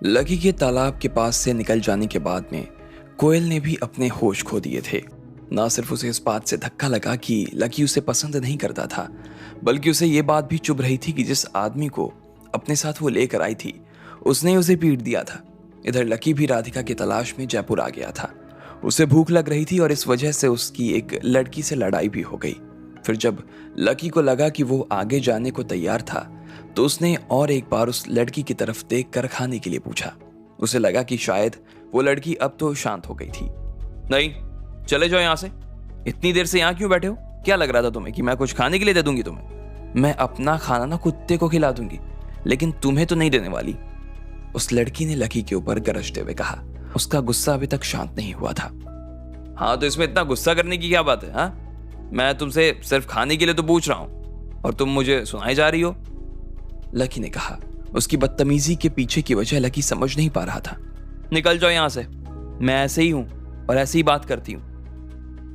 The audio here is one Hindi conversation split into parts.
लकी के तालाब के पास से निकल जाने के बाद में कोयल ने भी अपने होश खो दिए थे। ना सिर्फ उसे इस बात से धक्का लगा कि लकी उसे पसंद नहीं करता था, बल्कि उसे ये बात भी चुभ रही थी कि जिस आदमी को अपने साथ वो लेकर आई थी उसने उसे पीट दिया था। इधर लकी भी राधिका की तलाश में जयपुर आ गया था। उसे भूख लग रही थी और इस वजह से उसकी एक लड़की से लड़ाई भी हो गई। फिर जब लकी को लगा कि वो आगे जाने को तैयार था तो उसने और एक बार उस लड़की की तरफ देखकर खाने के लिए पूछा। उसे लगा कि शायद वो लड़की अब तो शांत हो गई थी। नहीं, चले जाओ यहाँ से। इतनी देर से यहाँ क्यों बैठे हो? क्या लग रहा था तुम्हें कि मैं कुछ खाने के लिए दे दूंगी तुम्हें? मैं अपना खाना ना कुत्ते को खिला दूंगी, लेकिन तुम्हें तो नहीं देने वाली। उस लड़की ने लकी के ऊपर गरजते हुए कहा। उसका गुस्सा अभी तक शांत नहीं हुआ था। हाँ, तो इसमें इतना गुस्सा करने की क्या बात है? हाँ, मैं तुमसे सिर्फ खाने के लिए तो पूछ रहा हूँ और तुम मुझे सुनाई जा रही हो, लकी ने कहा। उसकी बदतमीजी के पीछे की वजह लकी समझ नहीं पा रहा था। निकल जाओ यहाँ से, मैं ऐसे ही हूं और ऐसे ही बात करती हूँ।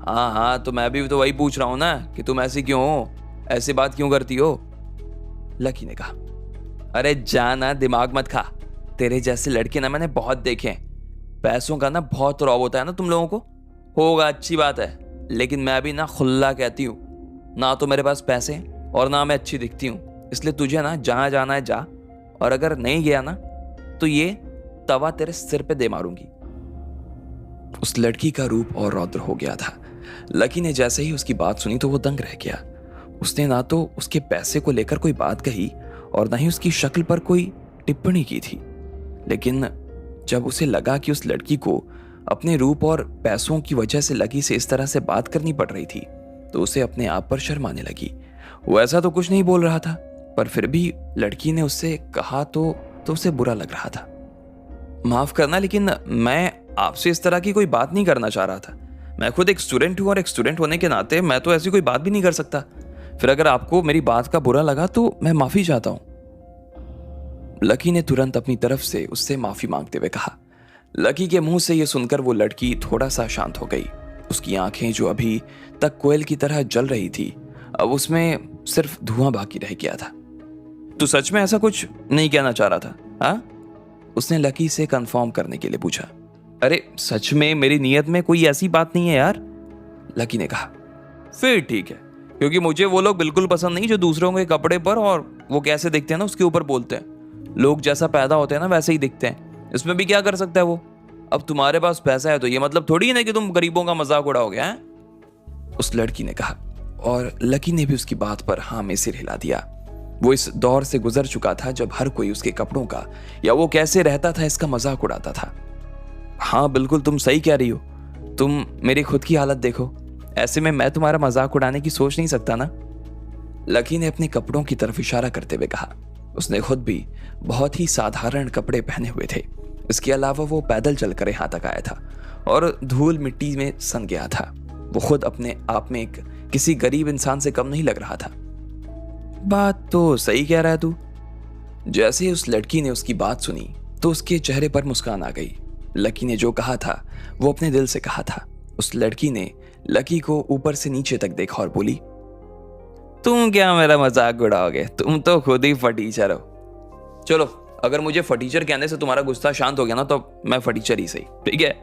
हाँ हाँ, तो मैं भी तो वही पूछ रहा हूं ना कि तुम ऐसी क्यों हो, ऐसी बात क्यों करती हो, लकी ने कहा। अरे जाना, दिमाग मत खा। तेरे जैसे लड़के ना मैंने बहुत देखे हैं। पैसों का ना बहुत रौब होता है ना तुम लोगों को। होगा, अच्छी बात है, लेकिन मैं भी ना खुल्ला कहती हूँ। ना तो मेरे पास पैसे और ना मैं अच्छी दिखती हूँ, इसलिए तुझे ना जहां जाना है जा, और अगर नहीं गया ना तो ये तवा तेरे सिर पे दे मारूंगी। उस लड़की का रूप और रौद्र हो गया था। लकी ने जैसे ही उसकी बात सुनी तो वो दंग रह गया। उसने ना तो उसके पैसे को लेकर कोई बात कही और ना ही उसकी शक्ल पर कोई टिप्पणी की थी, लेकिन जब उसे लगा कि उस लड़की को अपने रूप और पैसों की वजह से लकी से इस तरह से बात करनी पड़ रही थी तो उसे अपने आप पर शर्म आने लगी। वो ऐसा तो कुछ नहीं बोल रहा था, पर फिर भी लड़की ने उससे कहा तो उसे बुरा लग रहा था। माफ करना, लेकिन मैं आपसे इस तरह की कोई बात नहीं करना चाह रहा था। मैं खुद एक स्टूडेंट हूं और एक स्टूडेंट होने के नाते मैं तो ऐसी कोई बात भी नहीं कर सकता। फिर अगर आपको मेरी बात का बुरा लगा तो मैं माफी चाहता हूं, लकी ने तुरंत अपनी तरफ से उससे माफी मांगते हुए कहा। लकी के मुंह से यह सुनकर वो लड़की थोड़ा सा शांत हो गई। उसकी आंखें जो अभी तक कोयल की तरह जल रही थी, अब उसमें सिर्फ धुआं बाकी रह गया था। तू सच में ऐसा कुछ नहीं कहना चाह रहा था? हाँ, उसने लकी से कंफर्म करने के लिए पूछा। अरे सच में मेरी नीयत में कोई ऐसी बात नहीं है यार, लकी ने कहा। फिर ठीक है, क्योंकि मुझे वो लोग बिल्कुल पसंद नहीं जो दूसरों के कपड़े पर और वो कैसे दिखते हैं ना उसके ऊपर बोलते हैं। लोग जैसा पैदा होते हैं ना वैसे ही दिखते हैं, इसमें भी क्या कर सकता है वो। अब तुम्हारे पास पैसा है तो ये मतलब थोड़ी है ना कि तुम गरीबों का मजाक उड़ाओगे, हैं? उस लड़की ने कहा, और लकी ने भी उसकी बात पर हाँ में सिर हिला दिया। वो इस दौर से गुजर चुका था जब हर कोई उसके कपड़ों का या वो कैसे रहता था इसका मजाक उड़ाता था। हाँ बिल्कुल, तुम सही कह रही हो। तुम मेरी खुद की हालत देखो, ऐसे में मैं तुम्हारा मजाक उड़ाने की सोच नहीं सकता ना, लकी ने अपने कपड़ों की तरफ इशारा करते हुए कहा। उसने खुद भी बहुत ही साधारण कपड़े पहने हुए थे। इसके अलावा वो पैदल चलकर यहाँ तक आया था और धूल मिट्टी में सन गया था। वो खुद अपने आप में एक किसी गरीब इंसान से कम नहीं लग रहा था। बात तो सही कह रहा है तू। जैसे ही उस लड़की ने उसकी बात सुनी तो उसके चेहरे पर मुस्कान आ गई। लकी ने जो कहा था वो अपने दिल से कहा था। उस लड़की ने लकी को ऊपर से नीचे तक देखा और बोली, तुम क्या मेरा मजाक उड़ाओगे? तुम तो खुद ही फटीचर हो। चलो, अगर मुझे फटीचर कहने से तुम्हारा गुस्सा शांत हो गया ना तो मैं फटीचर ही सही, ठीक है,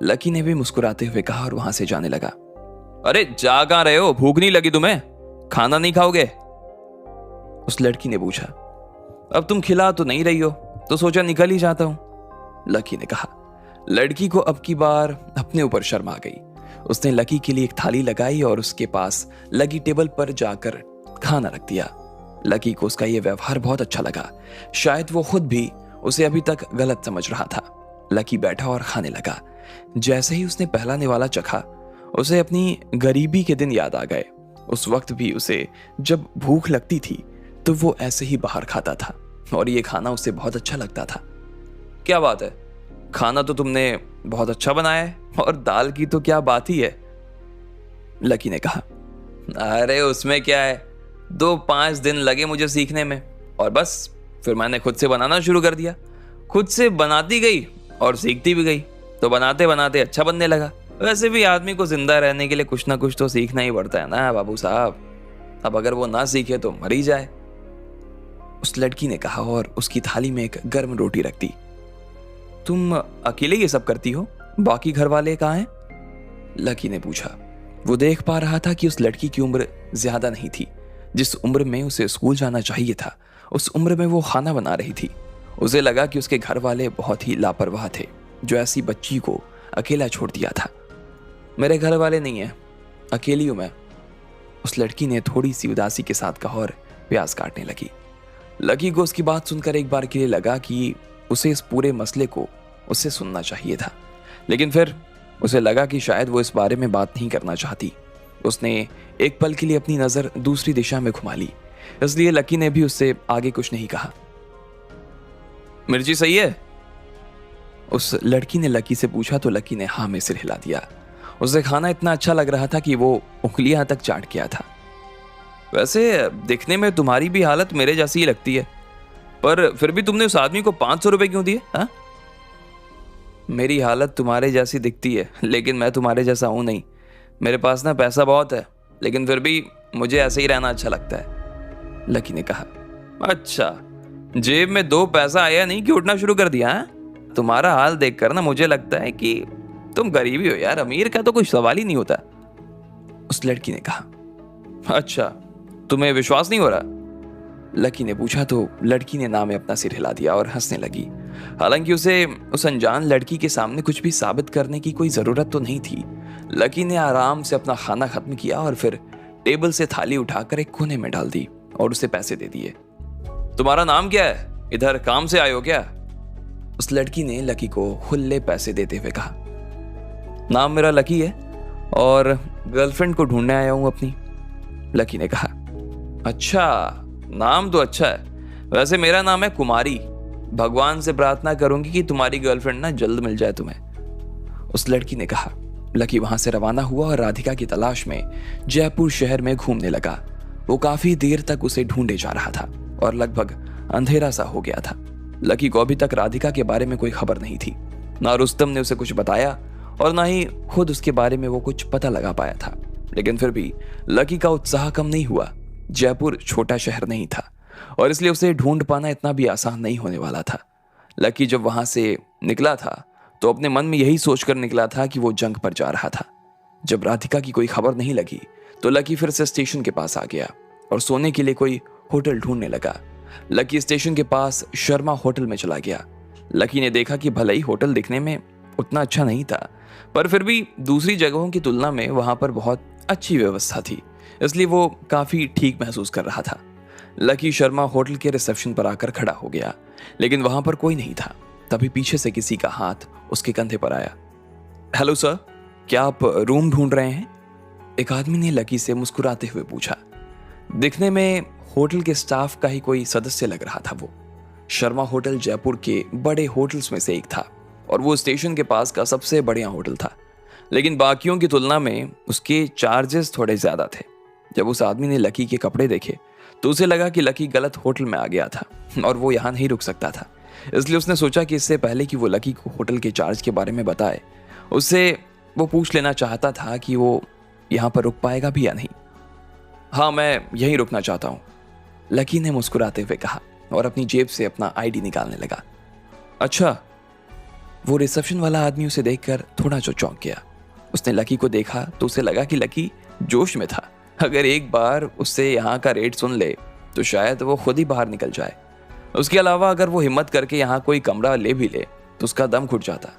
लकी ने भी मुस्कुराते हुए कहा और वहां से जाने लगा। अरे जा कहां रहे हो? भूख नहीं लगी तुम्हें? खाना नहीं खाओगे? उस लड़की ने पूछा। अब तुम खिला तो नहीं रही हो तो सोचा निकल ही जाता हूं, लकी ने कहा। लड़की को अब की बार अपने ऊपर शर्म आ गई। उसने लकी के लिए एक थाली लगाई और उसके पास लगी टेबल पर जाकर खाना रख दिया। लकी को उसका यह व्यवहार बहुत अच्छा लगा। शायद वो खुद भी उसे अभी तक गलत समझ रहा था। लकी बैठा और खाने लगा। जैसे ही उसने पहला निवाला चखा उसे अपनी गरीबी के दिन याद आ गए। उस वक्त भी उसे जब भूख लगती थी तो वो ऐसे ही बाहर खाता था और ये खाना उसे बहुत अच्छा लगता था। क्या बात है, खाना तो तुमने बहुत अच्छा बनाया है और दाल की तो क्या बात ही है, लकी ने कहा। अरे उसमें क्या है, 2-5 दिन लगे मुझे सीखने में और बस फिर मैंने खुद से बनाना शुरू कर दिया। खुद से बनाती गई और सीखती भी गई तो बनाते बनाते अच्छा बनने लगा। वैसे भी आदमी को जिंदा रहने के लिए कुछ ना कुछ तो सीखना ही पड़ता है ना बाबू साहब। अब अगर वो ना सीखे तो मर ही जाए, उस लड़की ने कहा और उसकी थाली में एक गर्म रोटी रख दी। तुम अकेले ये सब करती हो? बाकी घर वाले कहाँ हैं? लकी ने पूछा। वो देख पा रहा था कि उस लड़की की उम्र ज्यादा नहीं थी। जिस उम्र में उसे स्कूल जाना चाहिए था, उस उम्र में वो खाना बना रही थी। उसे लगा कि उसके घर वाले बहुत ही लापरवाह थे जो ऐसी बच्ची को अकेला छोड़ दिया था। मेरे घर वाले नहीं है, अकेली हूं मैं, उस लड़की ने थोड़ी सी उदासी के साथ कहा और प्याज काटने लगी। लकी को उसकी बात सुनकर एक बार के लिए लगा कि उसे इस पूरे मसले को उससे सुनना चाहिए था, लेकिन फिर उसे लगा कि शायद वो इस बारे में बात नहीं करना चाहती। उसने एक पल के लिए अपनी नजर दूसरी दिशा में घुमा ली, इसलिए लकी ने भी उससे आगे कुछ नहीं कहा। मिर्ची सही है? उस लड़की ने लकी से पूछा तो लकी ने हाँ में सिर हिला दिया। उसे खाना इतना अच्छा लग रहा था कि वो उंगलियां तक चाट गया था। वैसे दिखने में तुम्हारी भी हालत मेरे जैसी ही लगती है, पर फिर भी तुमने उस आदमी को 500 रुपए क्यों दिए? हाँ, मेरी हालत तुम्हारे जैसी दिखती है, लेकिन मैं तुम्हारे जैसा हूं नहीं। मेरे पास ना पैसा बहुत है, लेकिन फिर भी मुझे ऐसे ही रहना अच्छा लगता है, लकी ने कहा। अच्छा, जेब में 2 पैसा आया नहीं कि उठना शुरू कर दिया? है तुम्हारा हाल देखकर ना मुझे लगता है कि तुम गरीबी हो यार, अमीर का तो कोई सवाल ही नहीं होता, उस लड़की ने कहा। अच्छा, तुम्हें विश्वास नहीं हो रहा? लकी ने पूछा तो लड़की ने ना में अपना सिर हिला दिया और हंसने लगी। हालांकि उसे उस अनजान लड़की के सामने कुछ भी साबित करने की कोई जरूरत तो नहीं थी। लकी ने आराम से अपना खाना खत्म किया और फिर टेबल से थाली उठाकर एक कोने में डाल दी और उसे पैसे दे दिए। तुम्हारा नाम क्या है? इधर काम से आए हो क्या? उस लड़की ने लकी को खुले पैसे देते हुए कहा। नाम मेरा लकी है और गर्लफ्रेंड को ढूंढने आया हूं अपनी, लकी ने कहा। अच्छा, नाम तो अच्छा है। वैसे मेरा नाम है कुमारी। भगवान से प्रार्थना करूंगी कि तुम्हारी गर्लफ्रेंड ना जल्द मिल जाए तुम्हें, उस लड़की ने कहा। लकी वहां से रवाना हुआ और राधिका की तलाश में जयपुर शहर में घूमने लगा। वो काफी देर तक उसे ढूंढे जा रहा था और लगभग अंधेरा सा हो गया था। लकी को अभी तक राधिका के बारे में कोई खबर नहीं थी। ना रुस्तम ने उसे कुछ बताया और ना ही खुद उसके बारे में वो कुछ पता लगा पाया था, लेकिन फिर भी लकी का उत्साह कम नहीं हुआ। जयपुर छोटा शहर नहीं था और इसलिए उसे ढूंढ पाना इतना भी आसान नहीं होने वाला था। लकी जब वहां से निकला था तो अपने मन में यही सोचकर निकला था कि वो जंग पर जा रहा था। जब राधिका की कोई खबर नहीं लगी तो लकी फिर से स्टेशन के पास आ गया और सोने के लिए कोई होटल ढूंढने लगा। लकी स्टेशन के पास शर्मा होटल में चला गया। लकी ने देखा कि भले ही होटल दिखने में उतना अच्छा नहीं था, पर फिर भी दूसरी जगहों की तुलना में वहां पर बहुत अच्छी व्यवस्था थी, इसलिए वो काफी ठीक महसूस कर रहा था। लकी शर्मा होटल के रिसेप्शन पर आकर खड़ा हो गया, लेकिन वहां पर कोई नहीं था। तभी पीछे से किसी का हाथ उसके कंधे पर आया। हेलो सर, क्या आप रूम ढूंढ रहे हैं? एक आदमी ने लकी से मुस्कुराते हुए पूछा। दिखने में होटल के स्टाफ का ही कोई सदस्य लग रहा था। वो शर्मा होटल जयपुर के बड़े होटल्स में से एक था और वो स्टेशन के पास का सबसे बढ़िया होटल था, लेकिन बाकियों की तुलना में उसके चार्जेस थोड़े ज्यादा थे। जब उस आदमी ने लकी के कपड़े देखे तो उसे लगा कि लकी गलत होटल में आ गया था और वो यहाँ नहीं रुक सकता था, इसलिए उसने सोचा कि इससे पहले कि वो लकी को होटल के चार्ज के बारे में बताए, उससे वो पूछ लेना चाहता था कि वो यहाँ पर रुक पाएगा भी या नहीं। हाँ, मैं यहीं रुकना चाहता हूँ, लकी ने मुस्कुराते हुए कहा और अपनी जेब से अपना आईडी निकालने लगा। अच्छा, वो रिसेप्शन वाला आदमी उसे देखकर थोड़ा जो चौंक गया। उसने लकी को देखा तो उसे लगा कि लकी जोश में था। अगर एक बार उससे यहाँ का रेट सुन ले तो शायद वो खुद ही बाहर निकल जाए। उसके अलावा अगर वो हिम्मत करके यहाँ कोई कमरा ले भी ले तो उसका दम घुट जाता।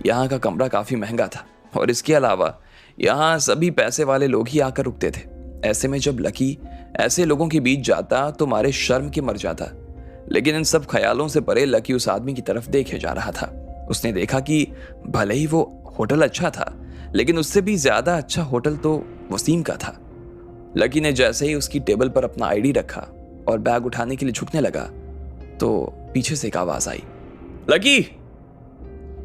यहाँ का कमरा काफी महंगा था और इसके अलावा यहाँ सभी पैसे वाले लोग ही आकर रुकते थे। ऐसे में जब लकी ऐसे लोगों के बीच जाता तो मारे शर्म के मर जाता। लेकिन इन सब ख्यालों से परे लकी उस आदमी की तरफ देखे जा रहा था। उसने देखा कि भले ही वो होटल अच्छा था, लेकिन उससे भी ज्यादा अच्छा होटल तो वसीम का था। लकी ने जैसे ही उसकी टेबल पर अपना आईडी रखा और बैग उठाने के लिए झुकने लगा तो पीछे से एक आवाज आई, लकी।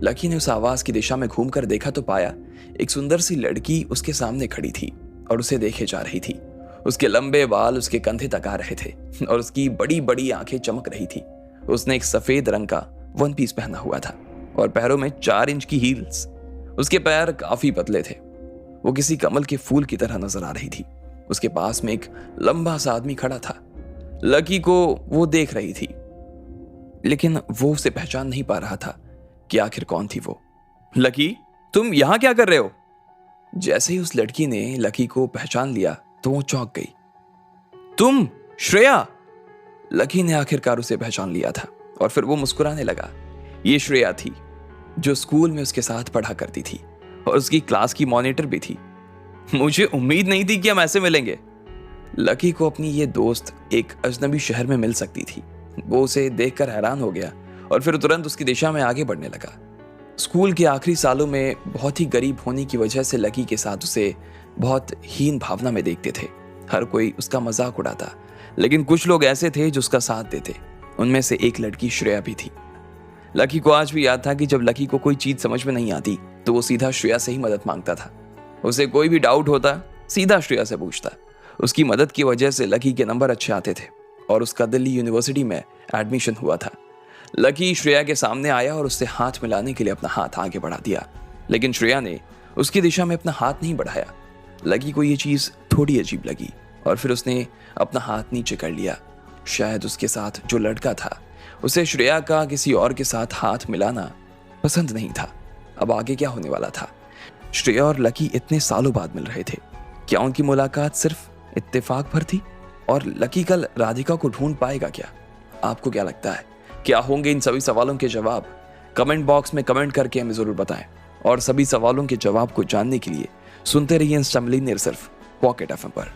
लकी ने उस आवाज की दिशा में घूमकर देखा तो पाया एक सुंदर सी लड़की उसके सामने खड़ी थी और उसे देखे जा रही थी। उसके लंबे बाल उसके कंधे तक आ रहे थे और उसकी बड़ी बड़ी आंखें चमक रही थी। उसने एक सफेद रंग का वन पीस पहना हुआ था और पैरों में 4 इंच की हील्स। उसके पैर काफी पतले थे। वो किसी कमल के फूल की तरह नजर आ रही थी। उसके पास में एक लंबा सा आदमी खड़ा था। लकी को वो देख रही थी, लेकिन वो उसे पहचान नहीं पा रहा था कि आखिर कौन थी वो। लकी, तुम यहां क्या कर रहे हो? जैसे ही उस लड़की ने लकी को पहचान लिया तो वो चौंक गई। तुम श्रेया! लकी ने आखिरकार उसे पहचान लिया था और फिर वो मुस्कुराने लगा। ये श्रेया थी जो स्कूल में उसके साथ पढ़ा करती थी और उसकी क्लास की मॉनिटर भी थी। मुझे उम्मीद नहीं थी कि हम ऐसे मिलेंगे। लकी को अपनी ये दोस्त एक अजनबी शहर में मिल सकती थी। वो उसे देखकर हैरान हो गया और फिर तुरंत उसकी दिशा में आगे बढ़ने लगा। स्कूल के आखिरी सालों में बहुत ही गरीब होने की वजह से लकी के साथ उसे बहुत हीन भावना में देखते थे। हर कोई उसका मजाक उड़ाता, लेकिन कुछ लोग ऐसे थे जो उसका साथ देते। उनमें से एक लड़की श्रेया भी थी। लकी को आज भी याद था कि जब लकी को कोई चीज समझ में नहीं आती तो वो सीधा श्रेया से ही मदद मांगता था। उसे कोई भी डाउट होता सीधा श्रेया से पूछता। उसकी मदद की वजह से लकी के नंबर अच्छे आते थे और उसका दिल्ली यूनिवर्सिटी में एडमिशन हुआ था। लकी श्रेया के सामने आया और उससे हाथ मिलाने के लिए अपना हाथ आगे बढ़ा दिया, लेकिन श्रेया ने उसकी दिशा में अपना हाथ नहीं बढ़ाया। लकी को ये चीज थोड़ी अजीब लगी और फिर उसने अपना हाथ नीचे कर लिया। शायद उसके साथ जो लड़का था उसे श्रेया का किसी और के साथ हाथ मिलाना पसंद नहीं था। अब आगे क्या होने वाला था? श्रेया और लकी इतने सालों बाद मिल रहे थे। क्या उनकी मुलाकात सिर्फ इत्तेफाक भर थी? और लकी कल राधिका को ढूंढ पाएगा क्या? आपको क्या लगता है, क्या होंगे इन सभी सवालों के जवाब? कमेंट बॉक्स में कमेंट करके हमें जरूर बताएं। और सभी सवालों के जवाब को जानने के लिए सुनते रहिए इंस्टा मिलियनेयर सिर्फ पॉकेट एफएम पर।